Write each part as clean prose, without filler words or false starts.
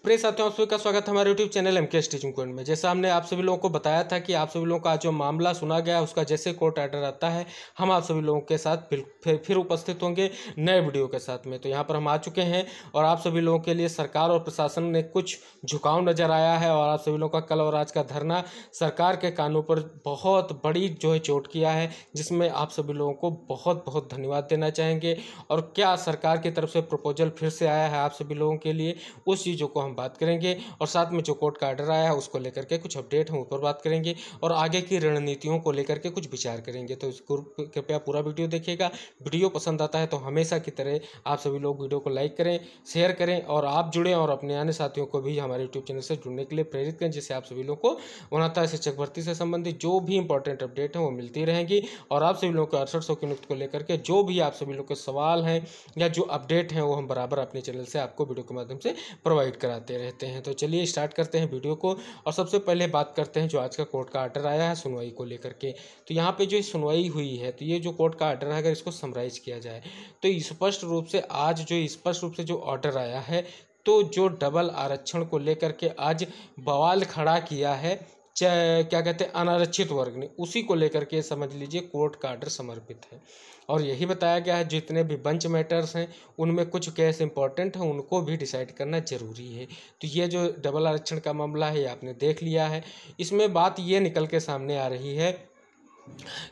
प्रिय साथियों, आप सभी का स्वागत है हमारे YouTube channel MK teaching point में। जैसा हमने आप सभी लोगों को बताया था कि आप सभी लोगों का जो मामला सुना गया उसका जैसे कोर्ट ऑर्डर आता है हम आप सभी लोगों के साथ फिर उपस्थित होंगे नए वीडियो के साथ में। तो यहाँ पर हम आ चुके हैं और आप सभी लोगों के लिए सरकार और प्रशासन ने कुछ झुकाव नज़र आया है और आप सभी लोगों का कल और आज का धरना सरकार के कानों पर बहुत बड़ी जो है चोट किया है, जिसमें आप सभी लोगों को बहुत बहुत धन्यवाद देना चाहेंगे। और क्या सरकार की तरफ से प्रपोजल फिर से आया है आप सभी लोगों के लिए, उस चीज़ों को हम बात करेंगे। और साथ में जो कोर्ट का ऑर्डर आया है उसको लेकर के कुछ अपडेट हम ऊपर बात करेंगे और आगे की रणनीतियों को लेकर के कुछ विचार करेंगे। तो इसको कृपया पूरा वीडियो देखिएगा। वीडियो पसंद आता है तो हमेशा की तरह आप सभी लोग वीडियो को लाइक करें, शेयर करें और आप जुड़ें और अपने अन्य साथियों को भी हमारे यूट्यूब चैनल से जुड़ने के लिए प्रेरित करें, जिससे आप सभी लोग को 69 शिक्षक भर्ती से संबंधित जो भी इंपॉर्टेंट अपडेट है वो मिलती रहेंगी। और आप सभी लोगों को 6800 की नियुक्ति को लेकर के जो भी आप सभी लोग के सवाल हैं या जो अपडेट हैं वो हम बराबर अपने चैनल से आपको वीडियो के माध्यम से प्रोवाइड कराते रहते हैं। तो चलिए स्टार्ट करते हैं वीडियो को और सबसे पहले बात करते हैं जो आज का कोर्ट का ऑर्डर आया है सुनवाई को लेकर के। तो यहाँ पे जो सुनवाई हुई है, तो ये जो कोर्ट का ऑर्डर है अगर इसको समराइज किया जाए तो स्पष्ट रूप से आज जो ऑर्डर आया है, तो जो डबल आरक्षण को लेकर के आज बवाल खड़ा किया है क्या कहते हैं अनारक्षित वर्ग ने, उसी को लेकर के समझ लीजिए कोर्ट का ऑर्डर समर्पित है। और यही बताया गया है जितने भी बेंच मैटर्स हैं उनमें कुछ केस इंपॉर्टेंट हैं, उनको भी डिसाइड करना जरूरी है। तो ये जो डबल आरक्षण का मामला है ये आपने देख लिया है। इसमें बात ये निकल के सामने आ रही है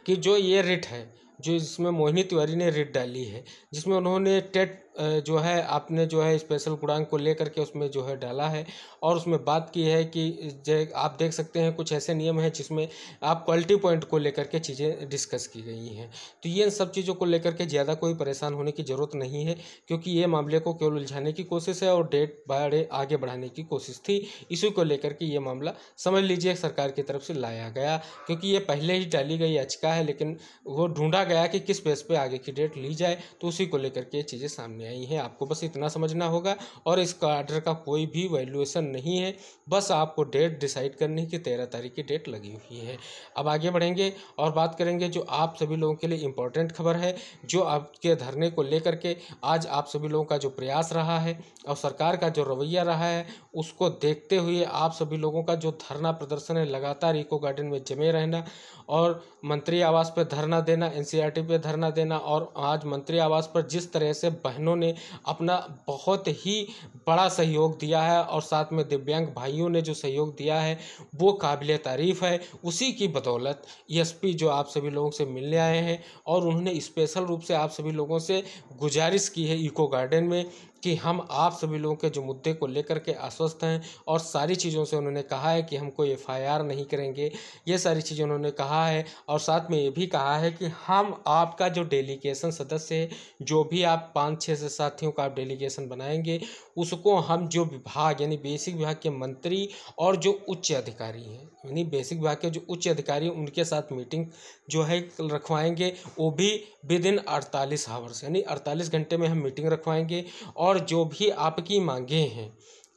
कि जो ये रिट है, जो इसमें मोहिनी तिवारी ने रिट डाली है, जिसमें उन्होंने टेट जो है आपने जो है स्पेशल गुणांक को लेकर के उसमें जो है डाला है और उसमें बात की है कि आप देख सकते हैं कुछ ऐसे नियम हैं जिसमें आप क्वालिटी पॉइंट को लेकर के चीज़ें डिस्कस की गई हैं। तो ये सब चीज़ों को लेकर के ज़्यादा कोई परेशान होने की ज़रूरत नहीं है, क्योंकि ये मामले को केवल उलझाने की कोशिश है और डेट बारे आगे बढ़ाने की कोशिश थी। इसी को लेकर के ये मामला समझ लीजिए सरकार की तरफ से लाया गया, क्योंकि ये पहले ही डाली गई याचिका है, लेकिन वो ढूंढा गया कि किस बेस पे आगे की डेट ली जाए, तो उसी को लेकर के ये चीज़ें सामने आई हैं। आपको बस इतना समझना होगा और इसका ऑर्डर का कोई भी वैल्यूएशन नहीं है, बस आपको डेट डिसाइड करनी है कि 13 तारीख की डेट लगी हुई है। अब आगे बढ़ेंगे और बात करेंगे जो आप सभी लोगों के लिए इम्पोर्टेंट खबर है, जो आपके धरने को लेकर के आज आप सभी लोगों का जो प्रयास रहा है और सरकार का जो रवैया रहा है उसको देखते हुए आप सभी लोगों का जो धरना प्रदर्शन है लगातार इको गार्डन में जमे रहना और मंत्री आवास पर धरना देना, एनसीईआरटी पे धरना देना, और आज मंत्री आवास पर जिस तरह से बहनों ने अपना बहुत ही बड़ा सहयोग दिया है और साथ में दिव्यांग भाइयों ने जो सहयोग दिया है वो काबिले तारीफ़ है। उसी की बदौलत एसपी जो आप सभी लोगों से मिलने आए हैं और उन्होंने स्पेशल रूप से आप सभी लोगों से गुजारिश की है इको गार्डन में कि हम आप सभी लोगों के जो मुद्दे को लेकर के आश्वस्त हैं और सारी चीज़ों से उन्होंने कहा है कि हम कोई एफआईआर नहीं करेंगे, ये सारी चीज़ें उन्होंने कहा है। और साथ में ये भी कहा है कि हम आपका जो डेलीगेशन सदस्य है, जो भी आप 5-6 से साथियों का आप डेलीगेशन बनाएंगे, उसको हम जो विभाग यानी बेसिक विभाग के मंत्री और जो उच्च अधिकारी हैं, यानी बेसिक विभाग के जो उच्च अधिकारी उनके साथ मीटिंग जो है रखवाएंगे, वो भी विद इन 48 आवर्स यानी 48 घंटे में हम मीटिंग रखवाएंगे। और जो भी आपकी मांगें हैं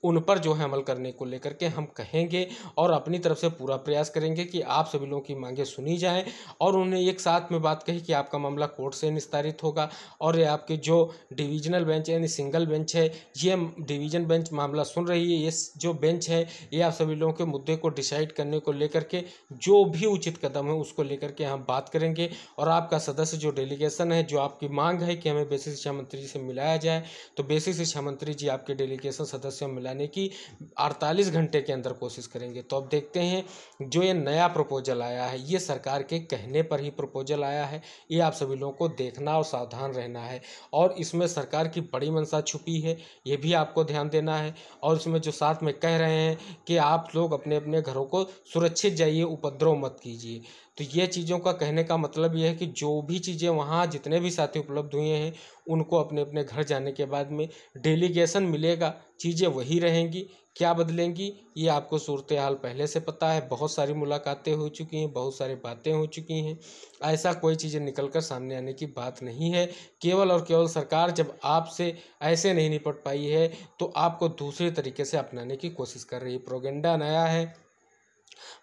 उन पर जो है अमल करने को लेकर के हम कहेंगे और अपनी तरफ से पूरा प्रयास करेंगे कि आप सभी लोगों की मांगें सुनी जाएं। और उन्होंने एक साथ में बात कही कि आपका मामला कोर्ट से निस्तारित होगा और ये आपके जो डिवीजनल बेंच है यानी सिंगल बेंच है, ये डिवीजन बेंच मामला सुन रही है। ये जो बेंच है ये आप सभी लोगों के मुद्दे को डिसाइड करने को लेकर के जो भी उचित कदम है उसको लेकर के हम बात करेंगे। और आपका सदस्य जो डेलीगेशन है, जो आपकी मांग है कि हमें बेसिक शिक्षा मंत्री जी से मिलाया जाए, तो बेसिक शिक्षा मंत्री जी आपके डेलीगेशन सदस्यों में मिलाने की 48 घंटे के अंदर कोशिश करेंगे। तो अब देखते हैं जो ये नया प्रपोजल आया है, ये सरकार के कहने पर ही प्रपोजल आया है, ये आप सभी लोगों को देखना और सावधान रहना है। और इसमें सरकार की बड़ी मंशा छुपी है, ये भी आपको ध्यान देना है। और इसमें जो साथ में कह रहे हैं कि आप लोग अपने अपने घरों को सुरक्षित जाइए, उपद्रव मत कीजिए, तो ये चीज़ों का कहने का मतलब ये है कि जो भी चीज़ें वहाँ जितने भी साथी उपलब्ध हुए हैं उनको अपने अपने घर जाने के बाद में डेलीगेशन मिलेगा, चीज़ें वही रहेंगी, क्या बदलेंगी ये आपको सूरत हाल पहले से पता है। बहुत सारी मुलाकातें हो चुकी हैं, बहुत सारी बातें हो चुकी हैं, ऐसा कोई चीज़ें निकल कर सामने आने की बात नहीं है। केवल और केवल सरकार जब आपसे ऐसे नहीं निपट पाई है तो आपको दूसरे तरीके से अपनाने की कोशिश कर रही है। प्रोपेगेंडा नया है,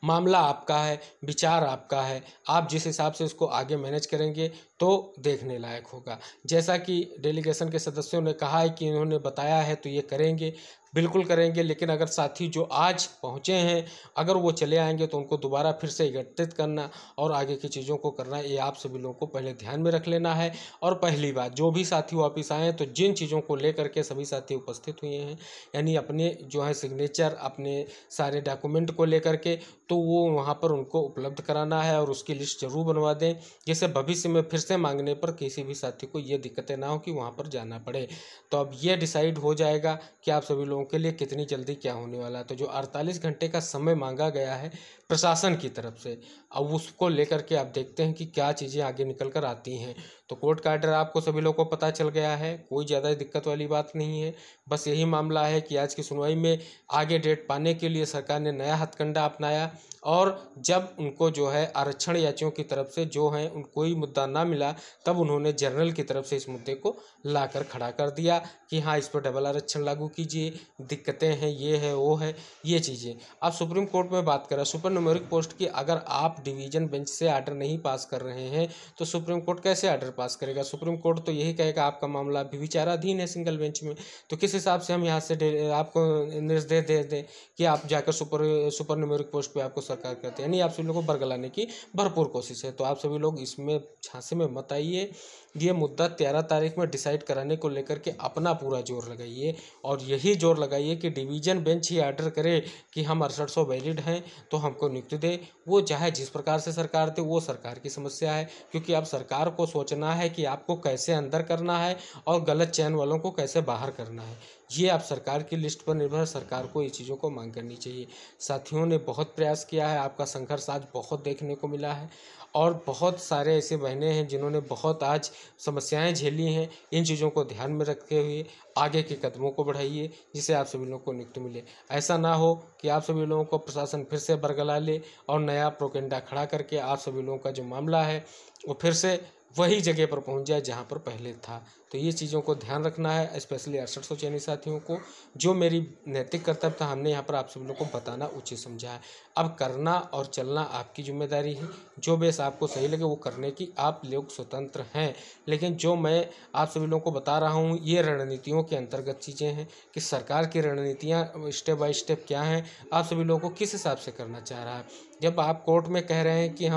मामला आपका है, विचार आपका है, आप जिस हिसाब से उसको आगे मैनेज करेंगे तो देखने लायक होगा। जैसा कि डेलीगेशन के सदस्यों ने कहा है कि इन्होंने बताया है तो ये करेंगे, बिल्कुल करेंगे। लेकिन अगर साथी जो आज पहुँचे हैं अगर वो चले आएंगे तो उनको दोबारा फिर से एकत्रित करना और आगे की चीज़ों को करना, ये आप सभी लोगों को पहले ध्यान में रख लेना है। और पहली बात, जो भी साथी वापस आए तो जिन चीज़ों को लेकर के सभी साथी उपस्थित हुए हैं, यानी अपने जो है सिग्नेचर, अपने सारे डॉक्यूमेंट को लेकर के, तो वो वहाँ पर उनको उपलब्ध कराना है और उसकी लिस्ट जरूर बनवा दें, जिससे भविष्य में फिर से मांगने पर किसी भी साथी को ये दिक्कतें ना हो कि वहाँ पर जाना पड़े। तो अब ये डिसाइड हो जाएगा कि आप सभी लोगों के लिए कितनी जल्दी क्या होने वाला है। तो जो 48 घंटे का समय मांगा गया है प्रशासन की तरफ से, अब उसको लेकर के आप देखते हैं कि क्या चीज़ें आगे निकल कर आती हैं। तो कोर्ट का आर्डर आपको सभी लोगों को पता चल गया है, कोई ज़्यादा दिक्कत वाली बात नहीं है। बस यही मामला है कि आज की सुनवाई में आगे डेट पाने के लिए सरकार ने नया हथकंडा अपनाया, और जब उनको जो है आरक्षण याचियों की तरफ से जो है उन कोई मुद्दा ना मिला, तब उन्होंने जनरल की तरफ से इस मुद्दे को लाकर खड़ा कर दिया कि हाँ, इस पर डबल आरक्षण लागू कीजिए, दिक्कतें हैं, ये है वो है, ये चीज़ें। अब सुप्रीम कोर्ट में बात करें सुपर न्यूमेरिक पोस्ट की, अगर आप डिवीजन बेंच से आर्डर नहीं पास कर रहे हैं तो सुप्रीम कोर्ट कैसे आर्डर पास करेगा? सुप्रीम कोर्ट तो यही कहेगा आपका मामला अभी विचाराधीन है सिंगल बेंच में। तो किस हिसाब से हम यहाँ से आपको निर्देश दे दें कि आप जाकर सुपर न्यूमेरिक पोस्ट पे आपको सरकार करते हैं? यानी आप सभी लोगों को बरगलाने की भरपूर कोशिश है। तो आप सभी लोग इसमें झांसे में मत आइए। ये मुद्दा 13 तारीख में डिसाइड कराने को लेकर के अपना पूरा जोर लगाइए, और यही जोर लगाइए कि डिवीजन बेंच ही आर्डर करे कि हम 6800 वैलिड हैं तो हमको नियुक्ति दे। वो चाहे जिस प्रकार से सरकार दे, वो सरकार की समस्या है, क्योंकि अब सरकार को सोचना है कि आपको कैसे अंदर करना है और गलत चयन वालों को कैसे बाहर करना है। ये आप सरकार की लिस्ट पर निर्भर, सरकार को ये चीज़ों को मांग करनी चाहिए। साथियों ने बहुत प्रयास किया है, आपका संघर्ष आज बहुत देखने को मिला है, और बहुत सारे ऐसे बहनें हैं जिन्होंने बहुत आज समस्याएं झेली हैं। इन चीज़ों को ध्यान में रखते हुए आगे के कदमों को बढ़ाइए, जिससे आप सभी लोगों को नियुक्ति मिले। ऐसा ना हो कि आप सभी लोगों को प्रशासन फिर से बरगला ले और नया प्रोपेगेंडा खड़ा करके आप सभी लोगों का जो मामला है वो फिर से वही जगह पर पहुंच जाए जहां पर पहले था। तो ये चीज़ों को ध्यान रखना है, स्पेशली 6800 चयनित साथियों को। जो मेरी नैतिक कर्तव्य था, हमने यहाँ पर आप सभी लोगों को बताना उचित समझा है। अब करना और चलना आपकी जिम्मेदारी है। जो बेस आपको सही लगे वो करने की आप लोग स्वतंत्र हैं, लेकिन जो मैं आप सभी लोगों को बता रहा हूँ ये रणनीतियों के अंतर्गत चीज़ें हैं कि सरकार की रणनीतियाँ स्टेप बाय स्टेप क्या हैं, आप सभी लोगों को किस हिसाब से करना चाह रहा है। जब आप कोर्ट में कह रहे हैं कि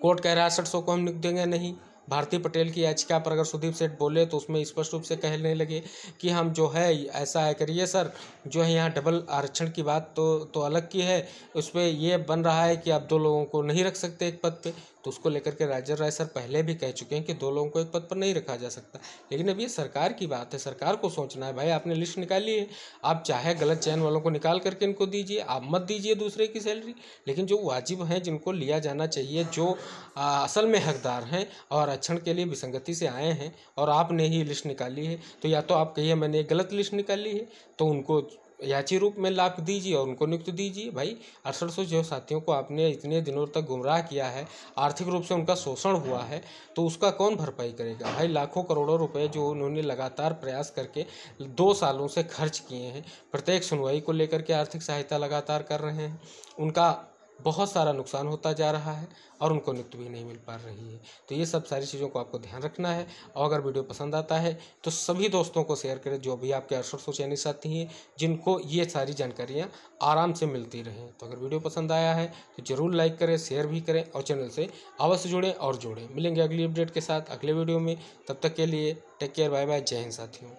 कोर्ट कह रहा है 6800 को हम लिख देंगे, नहीं। भारती पटेल की याचिका पर अगर सुदीप सेठ बोले तो उसमें स्पष्ट रूप से कहने लगे कि हम जो है ऐसा है करिए सर, जो है यहाँ डबल आरक्षण की बात तो अलग की है, उस पर यह बन रहा है कि आप 2 लोगों को नहीं रख सकते एक पद पे। तो उसको लेकर के राजर राय सर पहले भी कह चुके हैं कि 2 लोगों को एक पद पर नहीं रखा जा सकता। लेकिन अब ये सरकार की बात है, सरकार को सोचना है। भाई आपने लिस्ट निकाली है, आप चाहे गलत चयन वालों को निकाल करके इनको दीजिए, आप मत दीजिए दूसरे की सैलरी, लेकिन जो वाजिब हैं, जिनको लिया जाना चाहिए, जो असल में हकदार हैं और आरक्षण के लिए विसंगति से आए हैं, और आपने ही लिस्ट निकाली है, तो या तो आप कहिए मैंने एक गलत लिस्ट निकाली है, तो उनको याची रूप में लाभ दीजिए और उनको नियुक्त दीजिए। भाई 6800 जो साथियों को आपने इतने दिनों तक गुमराह किया है, आर्थिक रूप से उनका शोषण हुआ है, तो उसका कौन भरपाई करेगा? भाई लाखों करोड़ों रुपए जो उन्होंने लगातार प्रयास करके 2 सालों से खर्च किए हैं, प्रत्येक सुनवाई को लेकर के आर्थिक सहायता लगातार कर रहे हैं, उनका बहुत सारा नुकसान होता जा रहा है और उनको नियुक्ति भी नहीं मिल पा रही है। तो ये सब सारी चीज़ों को आपको ध्यान रखना है, और अगर वीडियो पसंद आता है तो सभी दोस्तों को शेयर करें जो भी आपके 6800 चयनित साथी हैं, जिनको ये सारी जानकारियाँ आराम से मिलती रहें। तो अगर वीडियो पसंद आया है तो ज़रूर लाइक करें, शेयर भी करें, और चैनल से अवश्य जुड़ें और जोड़ें। मिलेंगे अगली अपडेट के साथ अगले वीडियो में, तब तक के लिए टेक केयर, बाय बाय, जय हिंद साथियों।